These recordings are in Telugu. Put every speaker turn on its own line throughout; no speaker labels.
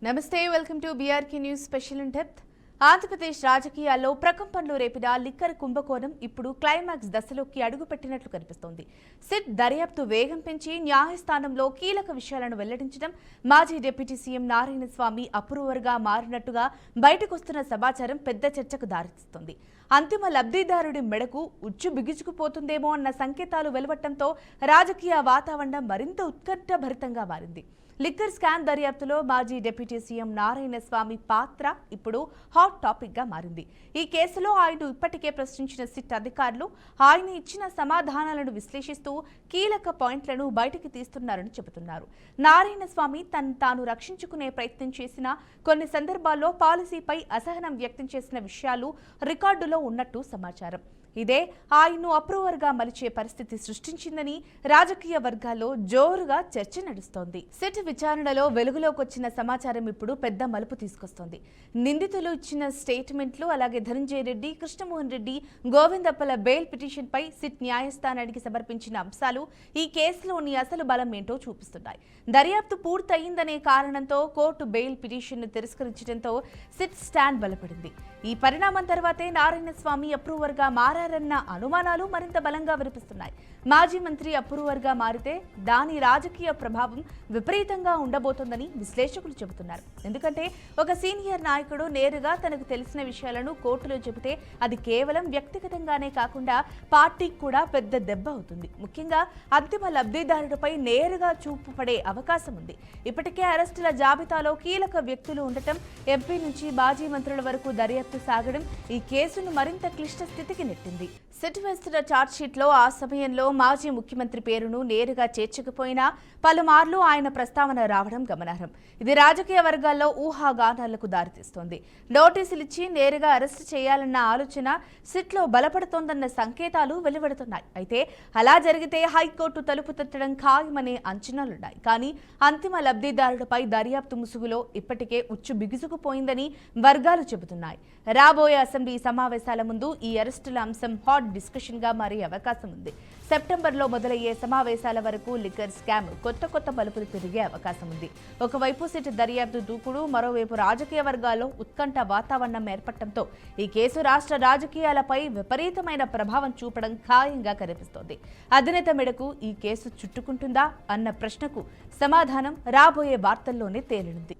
నమస్తే welcome to BRK news special in depth. Andhra Pradesh రాజకీయాల్లో ప్రకంపనలు రేపిన లిక్కర్ కుంభకోణం ఇప్పుడు క్లైమాక్స్ దశలోకి అడుగుపెట్టినట్లు కనిపిస్తోంది. సిట్ దర్యాప్తు వేగం పెంచి న్యాయస్థానంలో కీలక విషయాలను వెల్లడించడం, మాజీ డిప్యూటీ సీఎం నారాయణస్వామి అప్రూవర్గా మారినట్టుగా బయటకొస్తున్న సమాచారం పెద్ద చర్చకు దారితీస్తోంది. అంతిమ లబ్ధిదారుడి మెడకు ఉచ్చు బిగుచుకుపోతుందేమో అన్న సంకేతాలు వెలువడటంతో రాజకీయ వాతావరణం మరింత ఉత్కంఠభరితంగా మారింది. లిక్కర్ స్కామ్ దర్యాప్తులో మాజీ డిప్యూటీ సీఎం నారాయణస్వామి పాత్ర ఇప్పుడు హాట్ టాపిక్ గా మారింది. ఈ కేసులో ఆయన ఇప్పటికే ప్రశ్నించిన సిట్ అధికారులు ఆయన ఇచ్చిన సమాధానాలను విశ్లేషిస్తూ కీలక పాయింట్లను బయటకు తీస్తున్నారని చెబుతున్నారు. నారాయణస్వామి తాను రక్షించుకునే ప్రయత్నం చేసిన కొన్ని సందర్భాల్లో పాలసీపై అసహనం వ్యక్తం చేసిన విషయాలు రికార్డులో ఉన్నట్టు సమాచారం. ఇదే ఆయన్ను అప్రూవర్గా మలిచే పరిస్థితి సృష్టించిందని రాజకీయ వర్గాల్లో జోరుగా చర్చ నడుస్తోంది. సిట్ విచారణలో వెలుగులోకి వచ్చిన సమాచారం ఇప్పుడు పెద్ద మలుపు తీసుకొస్తోంది. నిందితులు ఇచ్చిన స్టేట్మెంట్లు, అలాగే ధనంజయ రెడ్డి, కృష్ణమోహన్ రెడ్డి, గోవిందప్పల బెయిల్ పిటిషన్ పై సిట్ న్యాయస్థానానికి సమర్పించిన అంశాలు ఈ కేసులోని అసలు బలం ఏంటో చూపిస్తున్నాయి. దర్యాప్తు పూర్తయిందనే కారణంతో కోర్టు బెయిల్ పిటిషన్ ను తిరస్కరించడంతో సిట్ స్టాండ్ బలపడింది. ఈ పరిణామం తర్వాతే నారాయణస్వామి అప్రూవర్గా మారన్న అనుమానాలు మరింత బలంగా వినిపిస్తున్నాయి. మాజీ మంత్రి అప్రూవర్గా మారితే దాని రాజకీయ ప్రభావం విపరీతంగా ఉండబోతోందని విశ్లేషకులు చెబుతున్నారు. ఎందుకంటే ఒక సీనియర్ నాయకుడు నేరుగా తనకు తెలిసిన విషయాలను కోర్టులో చెబితే అది కేవలం వ్యక్తిగతంగానే కాకుండా పార్టీకి కూడా పెద్ద దెబ్బ అవుతుంది. ముఖ్యంగా అంతిమ లబ్ధిదారుడిపై నేరుగా చూపు పడే అవకాశం ఉంది. ఇప్పటికే అరెస్టుల జాబితాలో కీలక వ్యక్తులు ఉండటం, ఎంపీ నుంచి మాజీ మంత్రుల వరకు దర్యాప్తు సాగడం ఈ కేసును మరింత క్లిష్ట స్థితికి నెట్టింది. సిట్ వేస్తున్న ఛార్జ్షీట్లో ఆ సమయంలో మాజీ ముఖ్యమంత్రి పేరును నేరుగా చేర్చకపోయినా పలుమార్లు ఆయన ప్రస్తావన రావడం గమనార్హం. ఇది రాజకీయ వర్గాల్లో ఊహాగానాలకు దారితీస్తోంది. నోటీసులిచ్చి నేరుగా అరెస్టు చేయాలన్న ఆలోచన సిట్లో బలపడుతోందన్న సంకేతాలు వెలువడుతున్నాయి. అయితే అలా జరిగితే హైకోర్టు తలుపు తట్టడం ఖాయమనే అంచనాలున్నాయి. కానీ అంతిమ లబ్ధిదారుడిపై దర్యాప్తు ముసుగులో ఇప్పటికే ఉచ్చు బిగుసుకుపోయిందని వర్గాలు చెబుతున్నాయి. రాబోయే అసెంబ్లీ సమావేశాల ముందు ఈ అరెస్టుల అంశం హాట్ డిస్కషన్ గా మారే అవకాశం ఉంది. సెప్టెంబర్లో మొదలయ్యే సమావేశాల వరకు లిక్కర్ స్కామ్ కొత్త మలుపులు తిరిగే అవకాశం ఉంది. ఒకవైపు సిట్ దర్యాప్తు దూకుడు, మరోవైపు రాజకీయ వర్గాల్లో ఉత్కంఠ వాతావరణం ఏర్పడటంతో ఈ కేసు రాష్ట్ర రాజకీయాలపై విపరీతమైన ప్రభావం చూపడం ఖాయంగా కనిపిస్తోంది. అధినేత మెడకు ఈ కేసు చుట్టుకుంటుందా అన్న ప్రశ్నకు సమాధానం రాబోయే వార్తల్లోనే తేలినుంది.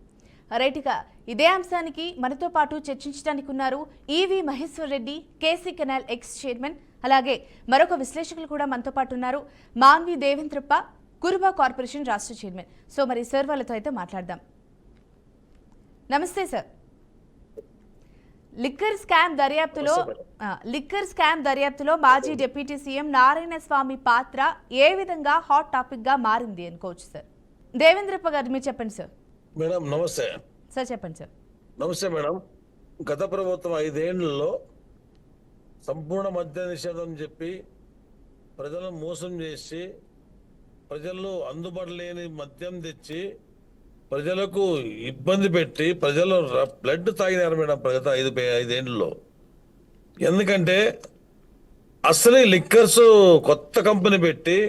రైట్గా ఇదే అంశానికి మనతో పాటు చర్చించడానికి ఉన్నారు ఈవి Maheshwar Reddy, KC canal ex chairman, అలాగే మరొక విశ్లేషకులు కూడా మనతో పాటు ఉన్నారు, మాన్వి దేవేంద్రప్ప, కురుబా కార్పొరేషన్ రాష్ట్ర చైర్మన్. సో మరి సార్ వాళ్ళతో అయితే మాట్లాడదాం. నమస్తే సార్. లిక్కర్ స్కామ్ దర్యాప్తులో మాజీ డిప్యూటీ సీఎం నారాయణస్వామి పాత్ర ఏ విధంగా హాట్ టాపిక్ గా మారింది అనుకోవచ్చు సార్? దేవేంద్రప్ప గారు మీరు చెప్పండి సార్.
మేడం నమస్తే
సార్. చెప్పండి సార్.
నమస్తే మేడం. గత ప్రభుత్వం 5 ఏళ్లలో సంపూర్ణ మద్య నిషేధం చెప్పి ప్రజలను మోసం చేసి ప్రజల్లో అందుబాటు లేని మద్యం తెచ్చి ప్రజలకు ఇబ్బంది పెట్టి ప్రజలు బ్లడ్ తాగినారు మేడం గత 5 ఏళ్లలో. ఎందుకంటే అసలు లిక్కర్స్ కొత్త కంపెనీ పెట్టి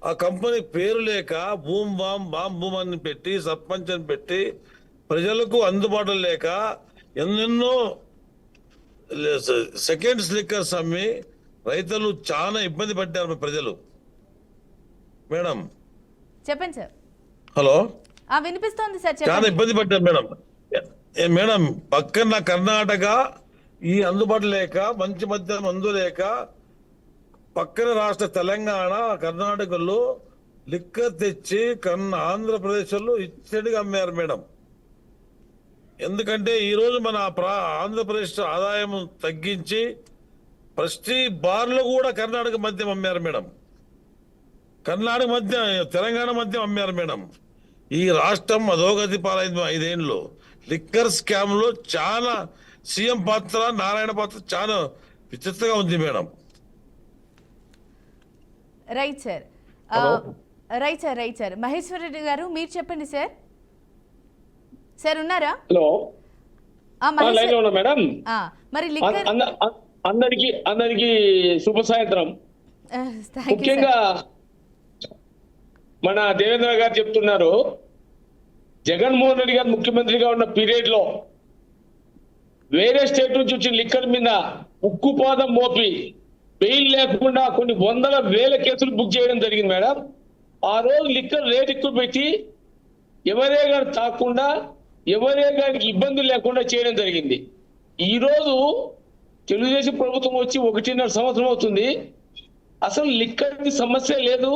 ఆ కంపెనీ పేరు లేక బూమ్ బామ్ అని పెట్టి సర్పంచ్ అని పెట్టి ప్రజలకు అందుబాటులో లేక ఎన్నెన్నో సెకండ్స్ లిక్కర్స్ అమ్మి రైతులు చాలా ఇబ్బంది పడ్డారు ప్రజలు. మేడం
చెప్పండి సార్.
హలో,
వినిపిస్తోంది సార్.
చాలా ఇబ్బంది పడ్డారు మేడం. మేడం పక్కన కర్ణాటక ఈ అందుబాటు లేక మంచి మద్యం మందు లేక పక్కన రాష్ట్ర తెలంగాణ, కర్ణాటకలో లిక్కర్ తెచ్చి ఆంధ్రప్రదేశ్లో ఇచ్చడిగా అమ్మారు మేడం. ఎందుకంటే ఈరోజు మన ఆంధ్రప్రదేశ్ ఆదాయం తగ్గించి ప్రతి బార్లో కూడా కర్ణాటక మద్యం అమ్మారు మేడం. కర్ణాటక మద్యం, తెలంగాణ మద్యం అమ్మారు మేడం. ఈ రాష్ట్రం అధోగతి పాలైంది 5 ఏళ్ళు. లిక్కర్ స్కామ్ లో చాలా సీఎం పాత్ర, నారాయణ పాత్ర చాలా విచిత్రంగా ఉంది madam.
Right sir. Maheshwar Reddy గారు మీరు చెప్పండి సార్. సార్ ఉన్నారా?
Hello, madam.
మరి
అందరికి శుభ సాయంత్రం. ముఖ్యంగా మన దేవేంద్ర గారు చెప్తున్నారు జగన్మోహన్ రెడ్డి గారు ముఖ్యమంత్రిగా ఉన్న పీరియడ్ లో వేరే స్టేట్ నుంచి వచ్చిన లిక్కర్ మీద ఉక్కుపాదం మోపి బెయిల్ లేకుండా కొన్ని వందల వేల కేసులు బుక్ చేయడం జరిగింది మేడం. ఆ రోజు లిక్కర్ రేట్ ఎక్కువ పెట్టి ఎవరే గారు తాకుండా ఎవరే గారికి ఇబ్బందులు లేకుండా చేయడం జరిగింది. ఈ రోజు తెలుగుదేశం ప్రభుత్వం వచ్చి 1.5 సంవత్సరం అవుతుంది. అసలు లిక్కర్ సమస్య లేదు,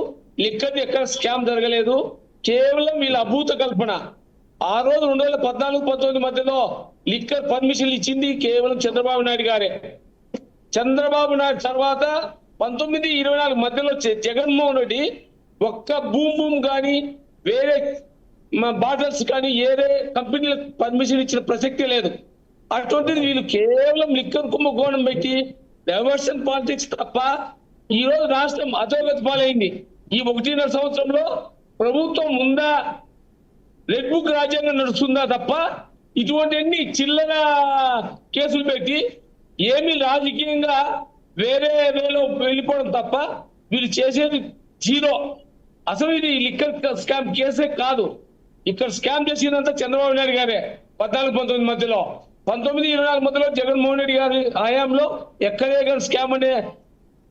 లిక్కర్ ఎక్కడ స్కామ్ జరగలేదు, కేవలం వీళ్ళ అభూత కల్పన. ఆ రోజు 2014-19 మధ్యలో లిక్కర్ పర్మిషన్ ఇచ్చింది కేవలం చంద్రబాబు నాయుడు గారే. చంద్రబాబు నాయుడు తర్వాత 19-24 మధ్యలో జగన్మోహన్ రెడ్డి ఒక్క బూమ్ కానీ వేరే బాటిల్స్ కానీ ఏరే కంపెనీలకు పర్మిషన్ ఇచ్చిన ప్రసక్తే లేదు. అటువంటిది వీళ్ళు కేవలం లిక్కర్ కుంభకోణం పెట్టి డైవర్షన్ పాలిటిక్స్ తప్ప ఈ రోజు రాష్ట్రం అధోగతి పాలైంది. ఈ 1.5 సంవత్సరంలో ప్రభుత్వం ఉందా, రెడ్ బుక్ రాజ్యాంగం నడుస్తుందా తప్ప ఇటువంటి చిల్లర కేసులు పెట్టి ఏమి రాజకీయంగా వేరే వేలో వెళ్ళిపోవడం తప్ప వీళ్ళు చేసేది జీరో. అసలు ఇది లిక్కర్ స్కామ్ కేసే కాదు. ఇక్కడ స్కామ్ చేసినంత చంద్రబాబు నాయుడు గారే 14-19 మధ్యలో, 19-24 మధ్యలో జగన్మోహన్ రెడ్డి గారి హయాంలో ఎక్కడే కానీ స్కామ్ అనే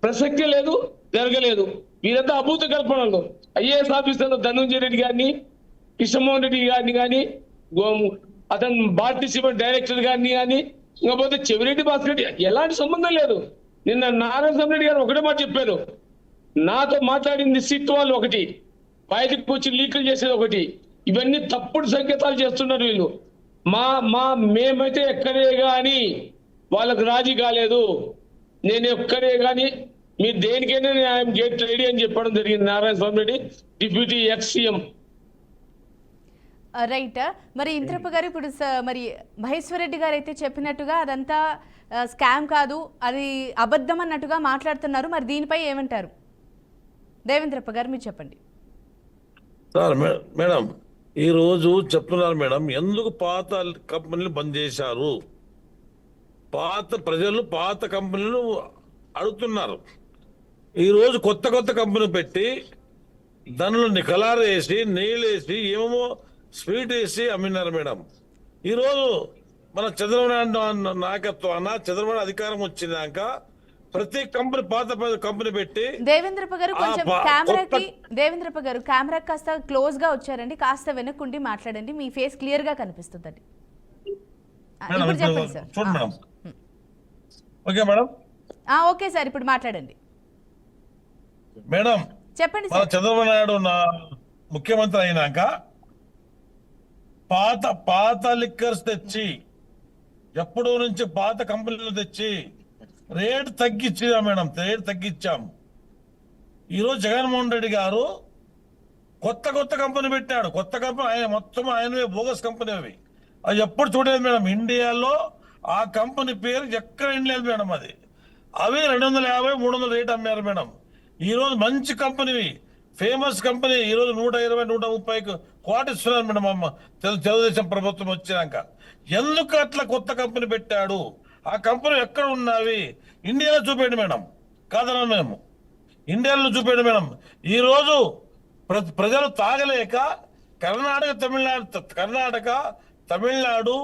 ప్రసక్తి లేదు, జరగలేదు. వీరంతా అభూత కల్పనలు. ఐఏఎస్ ఆఫీసర్లు ధనంజయ రెడ్డి గారిని, కృష్ణమోహన్ రెడ్డి గారిని కానీ, అతను భారతీ సిమెంట్ డైరెక్టర్ గారిని కానీ, ఇంకపోతే చెవిరెడ్డి భాస్కర్ రెడ్డి ఎలాంటి సంబంధం లేదు. నిన్న నారాయణ రెడ్డి గారు ఒకటే మాట చెప్పారు, నాతో మాట్లాడింది సిట్ వాళ్ళు ఒకటి, బయటకు వచ్చి లీకులు చేసేది ఒకటి. ఇవన్నీ తప్పుడు సంకేతాలు చేస్తున్నారు వీళ్ళు. మేమైతే ఎక్కడే కానీ వాళ్ళకు రాజీ కాలేదు. నేను ఎక్కడే కానీ మీరు దేనికైనా ఐఎమ్ గెట్ రెడీ అని చెప్పడం జరిగింది Narayana Swamy Reddy, deputy ex CM.
Right. మరి ఇంద్రప్ప గారు ఇప్పుడు మరి మహేశ్వర్ రెడ్డి గారు అయితే చెప్పినట్టుగా అదంతా స్కామ్ కాదు, అది అబద్ధం అన్నట్టుగా మాట్లాడుతున్నారు. మరి దీనిపై ఏమంటారు దేవేంద్రప్ప గారు, మీరు చెప్పండి.
సార్ మేడం, ఈరోజు చెప్తున్నారు మేడం, ఎందుకు పాత కంపెనీలు బంద్ చేశారు? ప్రజలు పాత కంపెనీలు అడుగుతున్నారు. ఈరోజు కొత్త కంపెనీ పెట్టి దానిలో కలర్ వేసి నెయ్యిలు వేసి ఏమేమో స్వీట్ వేసి అమ్మినారు మేడం. ఈరోజు మన చంద్రబాబు నాయుడు నాయకత్వాన చంద్రబాబు అధికారం వచ్చినాక ప్రతి కంపెనీ పాత కంపెనీ పెట్టి.
దేవేంద్రప్ప గారు కొంచెం దేవేంద్రప్ప గారు కెమెరా కాస్త క్లోజ్ గా వచ్చారండి, కాస్త వెనక్కుండి మాట్లాడండి, మీ ఫేస్ క్లియర్ గా కనిపిస్తుందండి. చెప్పండి సార్.
చూడండి madam. Okay madam.
Okay sir, ఇప్పుడు మాట్లాడండి
మేడం.
చెప్పండి
మన
సార్.
చంద్రబాబు నాయుడు ముఖ్యమంత్రి అయినాక పాత లిక్కర్స్ తెచ్చి, ఎప్పుడో నుంచి పాత కంపెనీలు తెచ్చి రేటు తగ్గించాం మేడం, రేటు తగ్గించాం. ఈరోజు జగన్మోహన్ రెడ్డి గారు కొత్త కంపెనీ పెట్టాడు. కొత్త కంపెనీ ఆయన మొత్తం ఆయనవే బోగస్ కంపెనీ అవి. అది ఎప్పుడు చూడలేదు మేడం. ఇండియాలో ఆ కంపెనీ పేరు ఎక్కడ వినలేదు మేడం. అవి 250-300 రేట్ అమ్మారు మేడం. ఈరోజు మంచి కంపెనీ, ఫేమస్ కంపెనీ ఈరోజు 120-130 కోటి ఇస్తున్నారు మేడం. తెలుగుదేశం ప్రభుత్వం వచ్చినాక ఎందుకు అట్లా కొత్త కంపెనీ పెట్టాడు? ఆ కంపెనీ ఎక్కడ ఉన్నవి? ఇండియాలో చూపేయండి మేడం, కాదన్నా మేము ఇండియాలో చూపేయండి మేడం. ఈరోజు ప్రజలు తాగలేక కర్ణాటక, తమిళనాడు,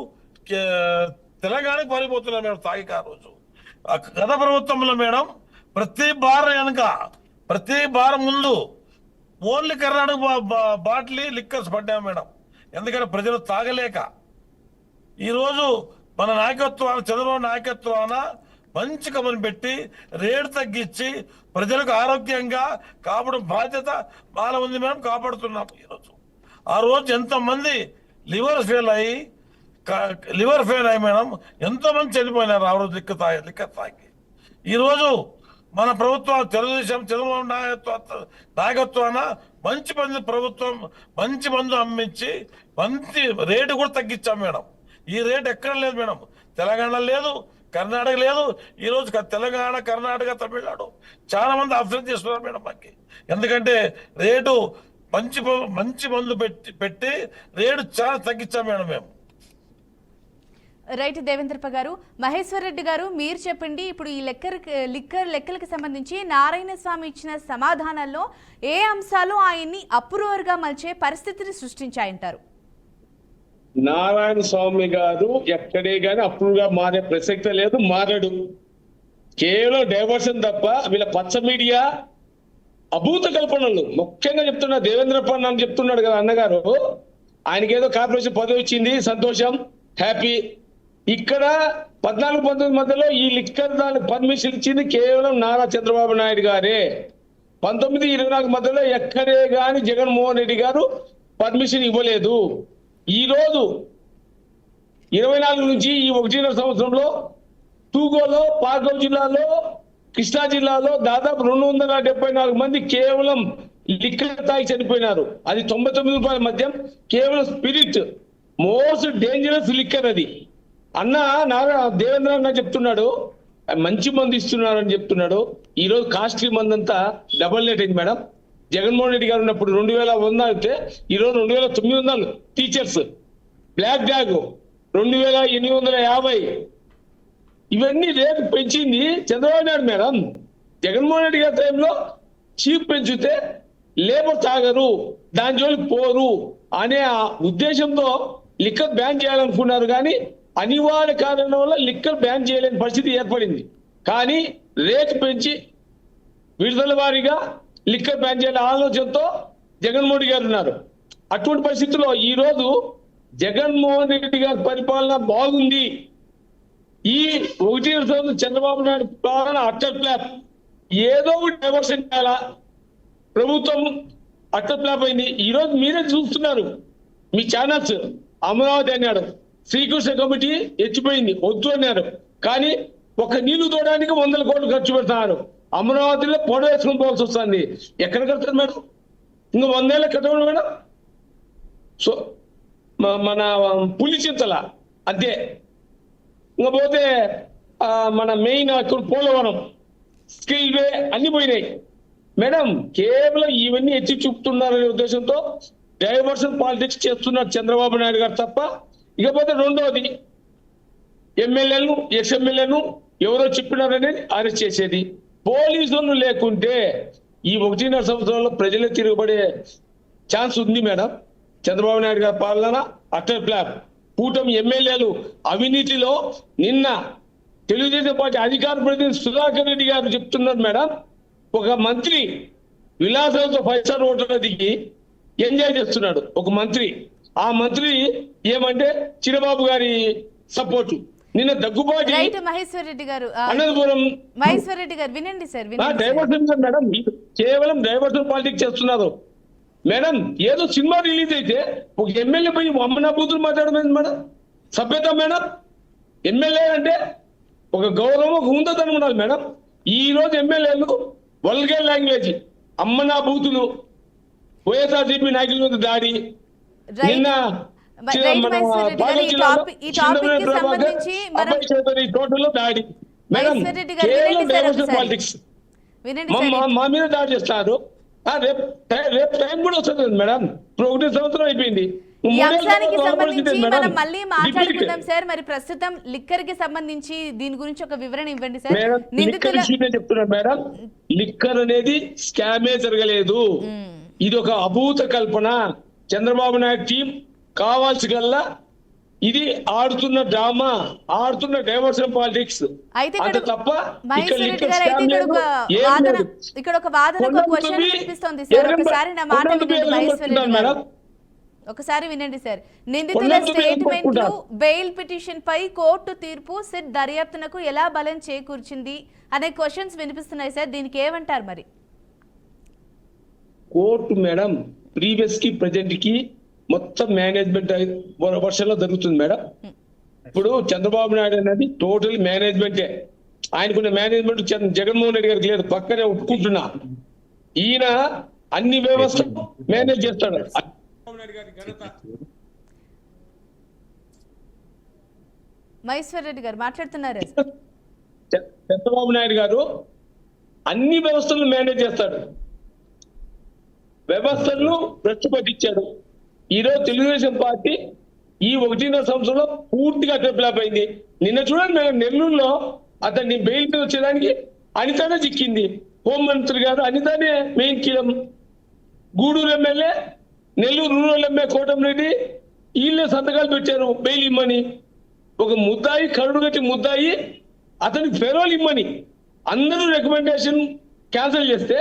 తెలంగాణకు పారిపోతున్నారు మేడం తాగిక. ఆ రోజు గత ప్రభుత్వంలో మేడం ప్రతి బార్ ముందు ఓన్లీ కర్ణాటక బాటిల్ లిక్కర్స్ పడ్డాం మేడం. ఎందుకంటే ప్రజలు తాగలేక. ఈరోజు మన నాయకత్వాన, చంద్రబాబు నాయకత్వాన మంచి కంపెనీ పెట్టి రేటు తగ్గించి ప్రజలకు ఆరోగ్యంగా కాపాడడం బాధ్యత బాగా ఉంది మేడం, కాపాడుతున్నాం. ఈరోజు ఆ రోజు ఎంతమంది లివర్ ఫెయిల్ అయ్యి మేడం, ఎంతో మంది చనిపోయినారు ఆ రోజు లిక్కర్ తాగి. ఈరోజు మన ప్రభుత్వం తెలుగుదేశం చంద్రబాబు నాయకత్వాన మంచి మందు అమ్మించి మంచి రేటు కూడా తగ్గించాం మేడం. ఈ రేటు ఎక్కడ లేదు మేడం. తెలంగాణ లేదు, కర్ణాటక లేదు. ఈరోజు తెలంగాణ, కర్ణాటక, తమిళనాడు చాలా మంది అబ్జర్వ్ చేస్తున్నారు మేడం మాకి. ఎందుకంటే రేటు మంచి మందు పెట్టి రేటు చాలా తగ్గించాం మేడం మేము.
రైట్ దేవేంద్రప్ప గారు. మహేశ్వర్ రెడ్డి గారు, మీరు చెప్పండి, ఇప్పుడు ఈ లిక్కర్ లెక్కలకు సంబంధించి నారాయణ స్వామి ఇచ్చిన సమాధానాల్లో ఏ అంశాలు ఆయన్ని అప్రూవర్గా మలిచే పరిస్థితిని సృష్టించాయంటారు?
నారాయణ స్వామి గారు ఎక్కడే గాని అప్రూవ్ గా మారే ప్రసక్తే లేదు, మారడు. కేవలం డైవర్షన్ తప్ప వీళ్ళ పచ్చ మీడియా అభూత కల్పనలు. ముఖ్యంగా చెప్తున్నా, దేవేంద్ర పన్న అని చెప్తున్నాడు కదా అన్నగారు, ఆయనకి ఏదో కార్పొరేషన్ పదవి వచ్చింది, సంతోషం, హ్యాపీ. ఇక్కడ 14-19 మధ్యలో ఈ లిక్కర్ దానికి పర్మిషన్ ఇచ్చింది కేవలం నారా చంద్రబాబు నాయుడు గారే. 19-24 మధ్యలో ఎక్కడే గాని జగన్మోహన్ రెడ్డి గారు పర్మిషన్ ఇవ్వలేదు. ఈ రోజు 24 నుంచి ఈ 1.5 సంవత్సరంలో తూగోలో, పార్గవ్ జిల్లాలో, కృష్ణా జిల్లాలో దాదాపు 274 మంది కేవలం లిక్కర్ తాగి చనిపోయినారు. అది 99 రూపాయల మద్యం, కేవలం స్పిరిట్, మోస్ట్ డేంజరస్ లిక్కర్ అది. అన్న దేవేంద్ర అన్న చెప్తున్నాడు మంచి మందు ఇస్తున్నారని చెప్తున్నాడు. ఈ రోజు కాస్ట్లీ మందు అంతా డబల్ రేట్ అయింది మేడం. జగన్మోహన్ రెడ్డి గారు ఉన్నప్పుడు 2100 అయితే ఈ రోజు 2900. Teacher's Black Dog 2850. ఇవన్నీ రేటు పెంచింది చంద్రబాబు నాయుడు మేడం. జగన్మోహన్ రెడ్డి గారి టైంలో చీప్ పెంచితే లేబర్ తాగరు, దాని జోలికి పోరు అనే ఉద్దేశంతో లిక్కర్ బ్యాన్ చేయాలనుకున్నారు. కానీ అనివార్య కారణం వల్ల లిక్కర్ బ్యాన్ చేయలేని పరిస్థితి ఏర్పడింది. కానీ రేటు పెంచి విడుదల వారీగా లిక్కర్ బ్యాన్ చేయాలనే ఆలోచనతో జగన్మోహన్ రెడ్డి గారు ఉన్నారు. అటువంటి పరిస్థితుల్లో ఈ రోజు జగన్మోహన్ రెడ్డి గారి పరిపాలన బాగుంది. ఈ 1 సంవత్సరం చంద్రబాబు నాయుడు పాలన అట్టర్ ఫ్లాప్. ఏదో ఒకటి డైవర్షన్ చేయాలా, ప్రభుత్వం అట్టర్ ఫ్లాప్ అయింది. ఈ రోజు మీరే చూస్తున్నారు, మీ ఛానల్స్. అమరావతి అన్నాడు, శ్రీకృష్ణ కమిటీ ఎచ్చిపోయింది, వద్దు అన్నారు. కానీ ఒక నీళ్లు తోడడానికి 100 కోట్లు ఖర్చు పెడతారు. అమరావతిలో పొడ వేసుకుని పోవాల్సి వస్తుంది. ఎక్కడ కడతారు మేడం? ఇంకా 100 ఏళ్ళ కట్టడం మేడం. సో మన పులిచింతల అంతే. ఇంకా పోతే మన మెయిన్ అక్కడ పోలవరం, స్కిల్ వే అన్ని పోయినాయి మేడం. కేవలం ఇవన్నీ ఎత్తి చూపుతున్నారనే ఉద్దేశంతో డైవర్షన్ పాలిటిక్స్ చేస్తున్నారు చంద్రబాబు నాయుడు గారు తప్ప. ఇకపోతే రెండోది, ఎమ్మెల్యేలను, ఎక్స్ఎమ్మెల్యేను ఎవరో చెప్పినారనేది అరెస్ట్ చేసేది. పోలీసులు లేకుంటే ఈ 1.5 సంవత్సరంలో ప్రజలే తిరగబడే ఛాన్స్ ఉంది మేడం. చంద్రబాబు నాయుడు గారి పాలన అటర్ ఫ్లాప్. కూటమి ఎమ్మెల్యేలు అవినీతిలో నిన్న తెలుగుదేశం పార్టీ అధికార ప్రతినిధి సుధాకర్ రెడ్డి గారు చెప్తున్నారు మేడం, ఒక మంత్రి విలాసాలతో 5 స్టార్ హోటల్ దిగి ఎంజాయ్ చేస్తున్నాడు ఒక మంత్రి. ఆ మంత్రి ఏమంటే చిరబాబు గారి సపోర్టు. నిన్న దగ్గుబాటి
మహేశ్వర్ రెడ్డి గారు,
అనంతపురం
మహేశ్వర్ రెడ్డి గారు వినండి సార్.
డైవర్షన్ మేడం, కేవలం డైవర్షన్ పాలిటిక్స్ చేస్తున్నారు మేడం. ఏదో సినిమా రిలీజ్ అయితే ఒక ఎమ్మెల్యే పోయి అమ్మనా బూతులు మాట్లాడమేంది మేడం? సభ్యత మేడం. ఎమ్మెల్యే అంటే ఒక గౌరవం, ఒక ఉందతనం ఉండాలి మేడం. ఈ రోజు ఎమ్మెల్యేలు వల్గర్ లాంగ్వేజ్, అమ్మనా బూతులు, వైఎస్ఆర్సీపీ నాయకుల మీద దాడి. నిన్న టోటల్లో దాడి మేడం. కేవలం డైవర్షన్ పాలిటిక్స్ మా మీద దాడి చేస్తారు. రేపు టైం కూడా వస్తుంది మేడం. 1 సంవత్సరం అయిపోయింది.
ఈ అంశానికి సంబంధించి మనం మళ్ళీ మాట్లాడుకుందాం సార్. మరి ప్రస్తుతం లిక్కర్ కి సంబంధించి దీని గురించి ఒక వివరణ ఇవ్వండి సార్.
చెప్తున్నా మేడం, లిక్కర్ అనేది స్కామే జరగలేదు. ఇది ఒక అభూత కల్పన. చంద్రబాబు నాయుడు టీం కావాల్సి కల్లా ఇది ఆడుతున్న డ్రామా, ఆడుతున్న డైవర్షన్ పాలిటిక్స్.
అయితే తప్ప ఇక్కడ ఒక వాదన, ఒక క్వశ్చన్ వినిపిస్తోంది సార్. ఒకసారి నా మాట వినండి మహేశ్వర్ రెడ్డి గారు. ఒకసారి వినండి సార్. నిందితుల స్టేట్మెంట్లు, బెయిల్ పిటిషన్ పై కోర్టు తీర్పు సిట్ దర్యాప్తునకు ఎలా బలం చేకూర్చింది అనే క్వశ్చన్స్ వినిపిస్తున్నాయి సార్. దీనికి ఏమంటారు మరి?
కోర్టు మేడం ప్రీవియస్ కి ప్రజెంట్ కి మొత్తం మేనేజ్మెంట్ వర్షంలో జరుగుతుంది మేడం. ఇప్పుడు చంద్రబాబు నాయుడు అనేది టోటల్ మేనేజ్మెంటే. ఆయనకున్న మేనేజ్మెంట్ జగన్మోహన్ రెడ్డి గారికి లేదు. పక్కనే ఒప్పుకుంటున్నా. ఈయన అన్ని వ్యవస్థలు మేనేజ్ చేస్తాడు.
మహేశ్వర్ రెడ్డి గారు మాట్లాడుతున్నారు.
చంద్రబాబు నాయుడు గారు అన్ని వ్యవస్థలను మేనేజ్ చేస్తాడు. వ్యవస్థలను భ్రష్టు పట్టించాడు. ఈరోజు తెలుగుదేశం పార్టీ ఈ 1.5 సంవత్సరంలో పూర్తిగా డెవలప్ అయింది. నిన్న చూడండి మేడం, నెల్లూరులో అతన్ని బెయిల్ మీద వచ్చేదానికి అనితనే చిక్కింది. హోంమంత్రి గారు అనితనే మెయిన్ కీలం. Gudur MLA, Nellore rural MLA Kotamreddy వీళ్ళే సంతకాలు పెట్టారు బెయిల్ ఇమ్మని. ఒక ముద్దాయి కరుడు కట్టి ముద్దాయి అతనికి ఫెరోల్ ఇమ్మని అందరూ రికమెండేషన్ క్యాన్సిల్ చేస్తే,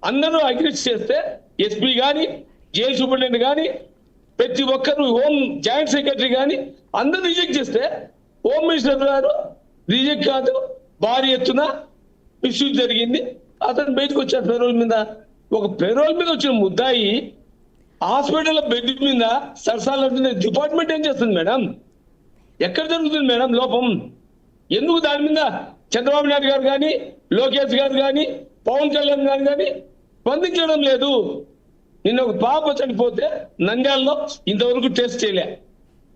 అందరూ అగ్రిస్ చేస్తే, ఎస్పీ కానీ జైలు సూపరింటెండెంట్ కానీ ప్రతి ఒక్కరు హోమ్ జాయింట్ సెక్రటరీ కానీ అందరూ రిజెక్ట్ చేస్తే హోమ్ మినిస్టర్ గారు రిజెక్ట్ కాదు, భారీ ఎత్తున ఇష్యూ జరిగింది, అతను బయటకు వచ్చాడు ఫెరోల్ మీద. ఒక ఫెరోల్ మీద వచ్చిన ముద్దాయి హాస్పిటల్ బెడ్ మీద సరసాలంటే డిపార్ట్మెంట్ ఏం చేస్తుంది మేడం? ఎక్కడ జరుగుతుంది మేడం లోపం? ఎందుకు దాని మీద చంద్రబాబు నాయుడు గారు కానీ, లోకేష్ గారు కానీ, పవన్ కళ్యాణ్ గారు కానీ స్పందించడం లేదు? నిన్న ఒక పాప చనిపోతే నంద్యాలలో ఇంతవరకు టెస్ట్ చేయలే.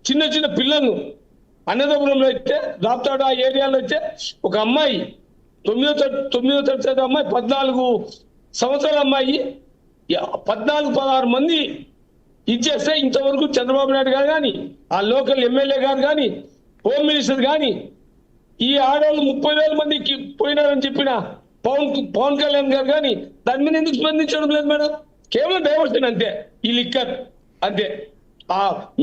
చిన్న చిన్న పిల్లలు అన్నదపురంలో అయితే, రాప్తాడు ఆ ఏరియాలో అయితే ఒక అమ్మాయి 9వ తరగతి అమ్మాయి, 14 సంవత్సరాల అమ్మాయి 14-16 మంది ఇచ్చేస్తే ఇంతవరకు చంద్రబాబు నాయుడు గారు కానీ, ఆ లోకల్ ఎమ్మెల్యే గారు కానీ, హోమ్ మినిస్టర్ కానీ, ఈ ఆడవాళ్ళు 30,000 మందికి పోయినారని చెప్పిన పవన్ కళ్యాణ్ గారు కానీ దాని మీద ఎందుకు స్పందించడం లేదు మేడం? కేవలం డైవర్షన్ అంతే, ఈ లిక్కర్ అంతే.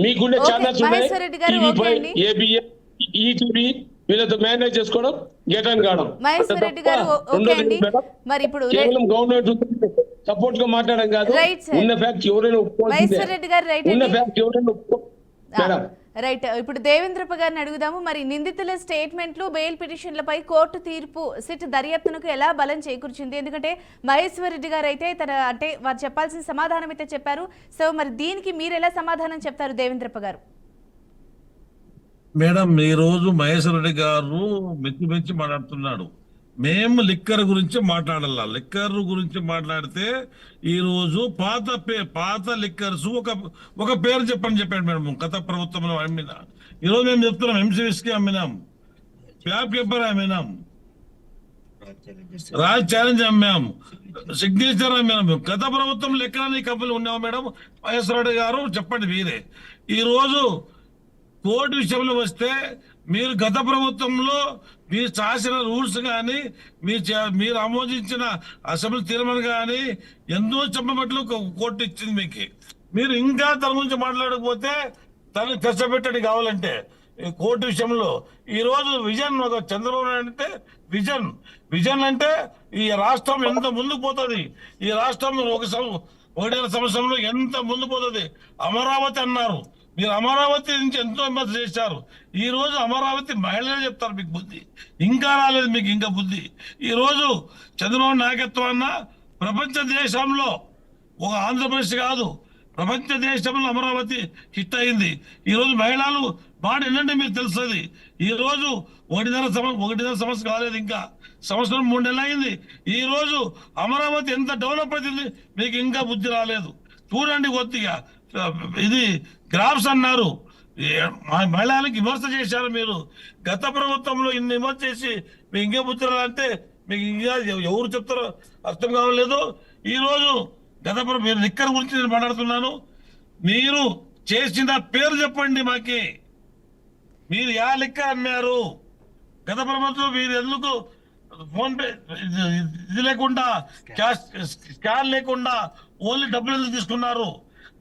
మీకుండే ఛానల్స్
మహేశ్వర్ రెడ్డి గారు, ఓకే అండి.
ఏబిఎన్, ఈటీవీ వీళ్ళతో మేనేజ్ చేసుకోవడం, గెట్ అండ్ కావడం.
మహేశ్వర్ రెడ్డి గారు, ఓకే అండి. మరి ఇప్పుడు
కేవలం గవర్నమెంట్ సపోర్ట్ గా మాట్లాడడం కాదు,
రైట్ సార్.
ఉన్న ఫ్యాక్ట్ ఎవరైనా
మహేశ్వర్ రెడ్డి గారు, రైట్
ఉన్న
అండి.
ఫ్యాక్ట్ ఎవరైనా మేడం.
రైట్. ఇప్పుడు దేవేంద్రప్ప గారిని అడుగుదాము. మరి నిందితుల స్టేట్మెంట్లు, బెయిల్ పిటిషన్లపై కోర్టు తీర్పు సిట్ దర్యాప్తునకు ఎలా బలం చేకూర్చింది? ఎందుకంటే మహేశ్వర్ రెడ్డి గారు అయితే అంటే వారు చెప్పాల్సిన సమాధానం అయితే చెప్పారు. సో మరి దీనికి మీరు ఎలా సమాధానం చెప్తారు దేవేంద్రప్ప గారు?
మేడం, ఈ రోజు మహేశ్వర్ రెడ్డి గారు మెచ్చి మాట్లాడుతున్నాడు. మేము లిక్కర్ గురించి మాట్లాడాల. లిక్కర్ గురించి మాట్లాడితే ఈ రోజు పాత లిక్కర్స్ ఒక పేరు చెప్పాడు మేడం. గత ప్రభుత్వంలో అమ్మిన, ఈ రోజు మేము చెప్తున్నాం ఎంసీవిస్కి అమ్మినాం, ప్యాప్ పేపర్ అమ్మినాం, రాజ్ ఛాలెంజ్ అమ్మాం, సిగ్నేచర్ అమ్మాం. గత ప్రభుత్వంలో ఎక్కడ ఈ కంపెనీలు ఉన్నావు మేడం? మహేశ్వర రెడ్డి గారు చెప్పండి మీరే. ఈ రోజు కోర్టు విషయంలో వస్తే మీరు గత ప్రభుత్వంలో మీరు రాసిన రూల్స్ కానీ, మీరు ఆమోదించిన అసెంబ్లీ తీర్మానం కానీ ఎన్నో చెప్పబట్లు కోర్టు ఇచ్చింది మీకు. మీరు ఇంకా తన గురించి మాట్లాడకపోతే తను కష్టపెట్టడం కావాలంటే కోర్టు విషయంలో ఈ రోజు విజన్ ఒక చంద్రబాబు నాయుడు అంటే విజన్ అంటే ఈ రాష్ట్రం ఎంత ముందుకు పోతుంది, ఈ రాష్ట్రం ఒకటేళ్ళ సంవత్సరంలో ఎంత ముందు పోతుంది. అమరావతి అన్నారు, మీరు అమరావతి నుంచి ఎంతో విమర్శ చేశారు. ఈ రోజు అమరావతి మహిళలే చెప్తారు మీకు బుద్ధి, ఇంకా రాలేదు మీకు ఇంకా బుద్ధి. ఈ రోజు చంద్రబాబు నాయకత్వాన్న ప్రపంచ దేశంలో ఒక ఆంధ్రప్రదేశ్ కాదు, ప్రపంచ దేశంలో అమరావతి హిట్ అయింది. ఈ రోజు మహిళలు మాట ఏంటంటే మీకు తెలుస్తుంది. ఈ రోజు 1.5 సంవత్సరం కాలేదు, ఇంకా సంవత్సరం 3 నెలలు అయింది. ఈ రోజు అమరావతి ఎంత డెవలప్ అవుతుంది మీకు ఇంకా బుద్ధి రాలేదు. చూడండి కొద్దిగా ఇది గ్రాఫ్స్ అన్నారు, మహిళలకు విమర్శ చేశారు మీరు. గత ప్రభుత్వంలో ఇన్ని విమర్శ చేసి మీకు ఇంకే బుద్ధి రాలంటే మీకు ఇంకా ఎవరు చెప్తారో అర్థం కావలేదు. ఈ రోజు మీరు లిక్కర్ గురించి నేను మాట్లాడుతున్నాను. మీరు చేసిన పేరు చెప్పండి మాకి, మీరు యా లిక్కర్ అమ్మారు? గత ప్రభుత్వం మీరు ఎందుకు ఫోన్ పే ఇది లేకుండా, క్యాష్ స్కాన్ లేకుండా ఓన్లీ డబ్బులు ఎందుకు తీసుకున్నారు?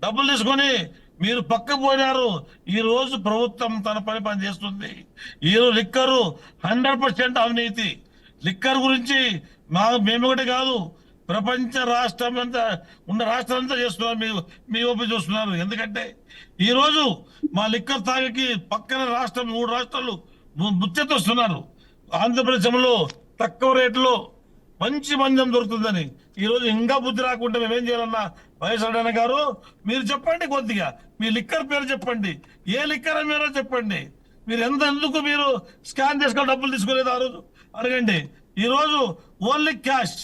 డబ్బులు తీసుకొని మీరు పక్క పోయినారు. ఈ రోజు ప్రభుత్వం తన పని చేస్తుంది. ఈ రోజు లిక్కరు 100% అవినీతి. లిక్కర్ గురించి మేము ఒకటి కాదు, ప్రపంచ రాష్ట్రం అంతా ఉన్న రాష్ట్రం అంతా చేస్తున్నారు, మీ ఓపి చూస్తున్నారు. ఎందుకంటే ఈ రోజు మా లిక్కర్ తాగకి పక్కన రాష్ట్రం 3 రాష్ట్రాలు ముచ్చెత్తొస్తున్నారు. ఆంధ్రప్రదేశ్లో తక్కువ రేట్లో మంచి మందం దొరుకుతుందని. ఈ రోజు ఇంకా బుద్ధి రాకుండా మేమేం చేయాలన్నా? మహేశ్వర గారు మీరు చెప్పండి, కొద్దిగా మీ లిక్కర్ పేరు చెప్పండి, ఏ లిక్కర్ అమ్మారో చెప్పండి. మీరు ఎందుకు మీరు స్కాన్ చేసుకొని డబ్బులు తీసుకోలేదు ఆ రోజు అడగండి. ఈ రోజు ఓన్లీ క్యాష్.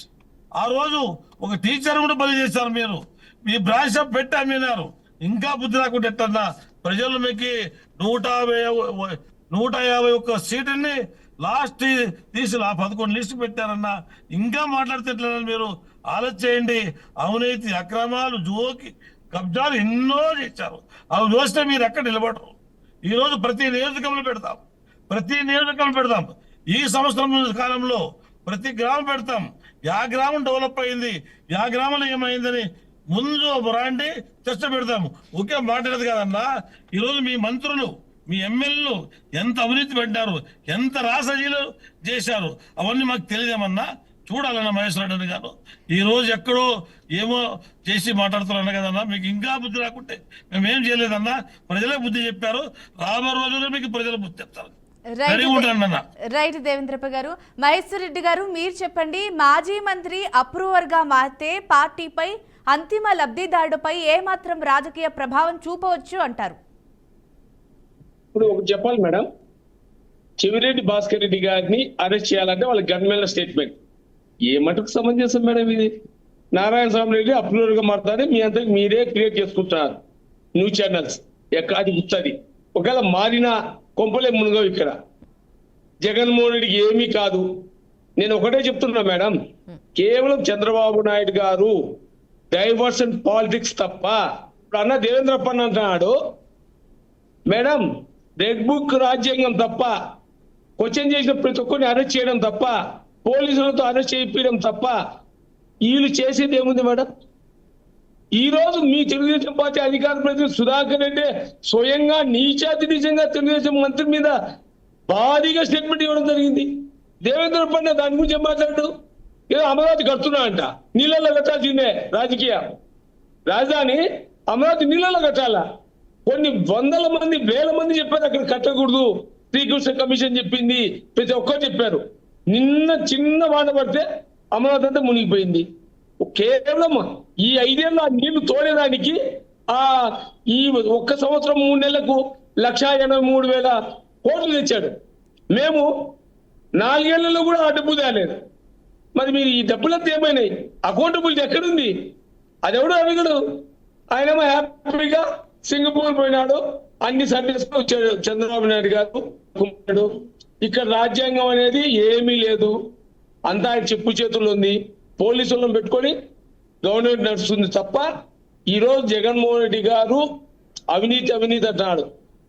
ఆ రోజు ఒక టీచర్ కూడా బలి చేశారు మీరు, మీ బ్రాంచ్ షాప్ పెట్టి అమ్మినారు. ఇంకా బుద్ధి రాకుండా ఎట్టన్నా? ప్రజలు మీకు 151 సీటుని లాస్ట్ తీసి 11 లిస్టు పెట్టారన్నా. ఇంకా మాట్లాడితే మీరు ఆలోచన చేయండి. అవినీతి, అక్రమాలు, జోకి కబ్జాలు ఎన్నో చేశారు. అవి చూస్తే మీరు ఎక్కడ నిలబడరు. ఈ రోజు ప్రతి నియోజకవర్గంలో పెడతాం. ఈ సంవత్సరం కాలంలో ప్రతి గ్రామం పెడతాం. యా గ్రామం డెవలప్ అయింది, యా గ్రామంలో ఏమైందని ముందు రాండి చర్చ పెడతాము. ఒకే మాట్లాడదు కదన్నా. ఈరోజు మీ మంత్రులు మీ ఎమ్మెల్యేలు ఎంత అవినీతి పెట్టారు, ఎంత రాసజీలు చేశారు, అవన్నీ మాకు తెలియదేమన్నా. చూడాలన్న మహేశ్వర రెడ్డి గారు ఈ రోజు ఎక్కడో ఏమో చేసి మాట్లాడుతున్నారు కదన్నా. మీకు ఇంకా బుద్ధి రాకుంటే మేమేం చేయలేదన్నా. ప్రజలే బుద్ధి చెప్పారు. రాబో రోజుల్లో మీకు ప్రజలు బుద్ధి చెప్తారు.
రైట్ దేవేంద్రప్ప గారు. మహేశ్వర్ రెడ్డి గారు మీరు చెప్పండి, మాజీ మంత్రి అప్రూవర్ గా మారితే పార్టీపై అంతిమ లబ్ధిదారుడిపై ఏమాత్రం రాజకీయ ప్రభావం చూపవచ్చు అంటారు?
ఇప్పుడు ఒకటి చెప్పాలి మేడం, చెవిరెడ్డి భాస్కర్ రెడ్డి గారిని అరెస్ట్ చేయాలంటే వాళ్ళ గన్మెన్ల స్టేట్మెంట్ ఏ మటుకు సమంజసం మేడం ఇది? నారాయణ స్వామి రెడ్డి అప్రూవర్ గా మారుతారని మీ అంతా మీరే క్రియేట్ చేసుకుంటున్నారు న్యూస్ ఛానల్స్. అది గుర్తుంది. ఒకవేళ మారిన కొంపలే మునుగవు ఇక్కడ. జగన్మోహన్ రెడ్డికి ఏమీ కాదు. నేను ఒకటే చెప్తున్నా మేడం, కేవలం చంద్రబాబు నాయుడు గారు డైవర్షన్ పాలిటిక్స్ తప్ప. ఇప్పుడు అన్న దేవేంద్రప్ప అంటున్నాడు మేడం, రెడ్ బుక్ రాజ్యాంగం తప్ప, క్వశ్చన్ చేసిన ప్రతి ఒక్కరిని అరెస్ట్ చేయడం తప్ప, పోలీసులతో అరెస్ట్ చేయించడం తప్ప వీళ్ళు చేసేది ఏముంది మేడం? ఈ రోజు మీ తెలుగుదేశం పార్టీ అధికార ప్రతినిధి సుధాకర్ రెడ్డి స్వయంగా నీచాతి నిజంగా తెలుగుదేశం మంత్రి మీద భారీగా స్టేట్మెంట్ ఇవ్వడం జరిగింది. దేవేంద్ర పట్ల దాని గురించి ఏం మాట్లాడు? ఏదో అమరావతి కడుతున్నా అంట, నీళ్ళల్లో కట్టాల్సిందే. రాజకీయ రాజధాని అమరావతి నీళ్ళల్లో కట్టాలా? కొన్ని వందల మంది వేల మంది చెప్పారు అక్కడ కట్టకూడదు. శ్రీకృష్ణ కమిషన్ చెప్పింది, ప్రతి ఒక్కరు చెప్పారు. నిన్న చిన్న వాన పడితే అమరావతి అంతా మునిగిపోయింది. కేవలం ఈ 5 ఏళ్ళ నీళ్లు తోడేదానికి ఈ ఒక్క సంవత్సరం 3 నెలలకు 1,83,000 కోట్లు తెచ్చాడు. మేము 4 ఏళ్లలో కూడా ఆ డబ్బు తేలేదు. మరి మీరు ఈ డబ్బులంతా ఏమైనాయి? అకౌంటబిలిటీ ఎక్కడుంది? అది ఎవడు అడగడు. ఆయనేమో హ్యాపీగా సింగపూర్ పోయినాడు, అన్ని సర్వీస్ వచ్చాడు చంద్రబాబు నాయుడు గారు. ఇక్కడ రాజ్యాంగం అనేది ఏమీ లేదు, అంతా ఆయన చెప్పు చేతుల్లో ఉంది. పోలీసులను పెట్టుకొని గవర్నమెంట్ నడుస్తుంది తప్ప. ఈరోజు జగన్మోహన్ రెడ్డి గారు అవినీతి అంటున్నాడు.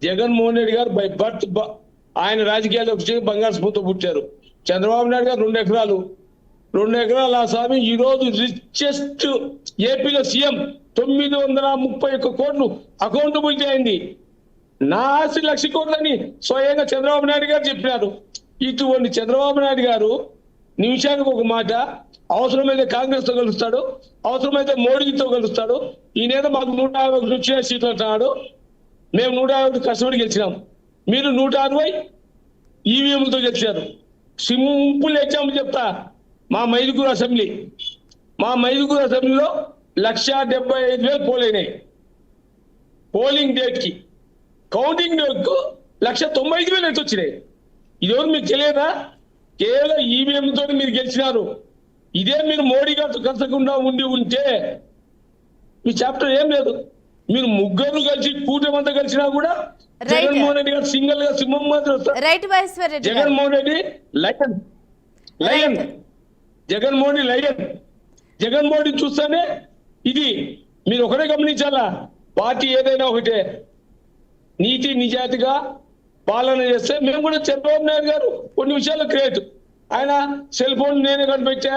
జగన్మోహన్ రెడ్డి గారు బై బర్త్ ఆయన రాజకీయాల్లో వచ్చి బంగారు స్పూతో పుట్టారు. చంద్రబాబు నాయుడు గారు 2 ఎకరాలు ఆ స్వామి ఈ రోజు రిచెస్ట్ ఏపీలో సీఎం. 931 కోట్లు అకౌంటబిలిటీ అయింది. నా ఆస్తి 1,00,000 కోట్లని స్వయంగా చంద్రబాబు నాయుడు గారు చెప్పినారు. ఇటువంటి చంద్రబాబు నాయుడు గారు నిమిషానికి ఒక మాట, అవసరమైతే కాంగ్రెస్ తో కలుస్తాడు, అవసరమైతే మోడీతో కలుస్తాడు. ఈయనేదో మాకు 151 సీట్లు అంటున్నాడు. మేము 151 కష్టపడి గెలిచినాం, మీరు 160 ఈవీఎంలతో గెలిచారు. సింపుల్ ఎగ్జాంపుల్ చెప్తా. మా మైదుకూరు అసెంబ్లీలో 1,75,000 పోల్ అయినాయి. పోలింగ్ డేట్ కి కౌంటింగ్ డేట్ కు 1,95,000 అయితే వచ్చినాయి. ఇదేమో మీకు తెలియదా? కేవలం ఈవీఎంతో మీరు గెలిచినారు. ఇదే మీరు మోడీ గారితో కలసకుండా ఉంటే మీ చాప్టర్ ఏం లేదు. మీరు ముగ్గురు కలిసి కూటమంతా కలిసినా కూడా జగన్మోహన్ రెడ్డి గారు సింగిల్ గా సింహం మాత్రం వస్తారు. Jaganmohan Reddy lion, Jaganmohan Reddy lion. జగన్మోహన్ రెడ్డి చూస్తేనే ఇది మీరు ఒకటే గమనించాలా. పార్టీ ఏదైనా ఒకటే, నీతి నిజాయితీగా పాలన చేస్తే. మేము కూడా చంద్రబాబు నాయుడు గారు కొన్ని విషయాలు క్రియేట్. ఆయన సెల్ ఫోన్ నేనే కనిపెట్టా,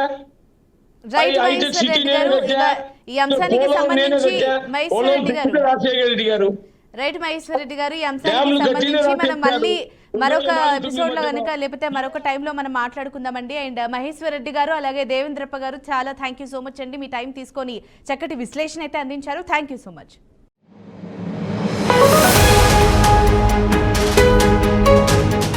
రాజశేఖర రెడ్డి గారు.
రైట్ మహేశ్వర్ రెడ్డి గారు, ఈ అంశానికి సంబంధించి మనం మళ్ళీ మరొక ఎపిసోడ్ లో కనుక లేకపోతే మరొక టైంలో మనం మాట్లాడుకుందామండి. అండ్ మహేశ్వర్ రెడ్డి గారు అలాగే దేవేంద్రప్ప గారు చాలా థ్యాంక్ యూ సో మచ్ అండి. మీ టైం తీసుకొని చక్కటి విశ్లేషణ అయితే అందించారు. Thank you so much.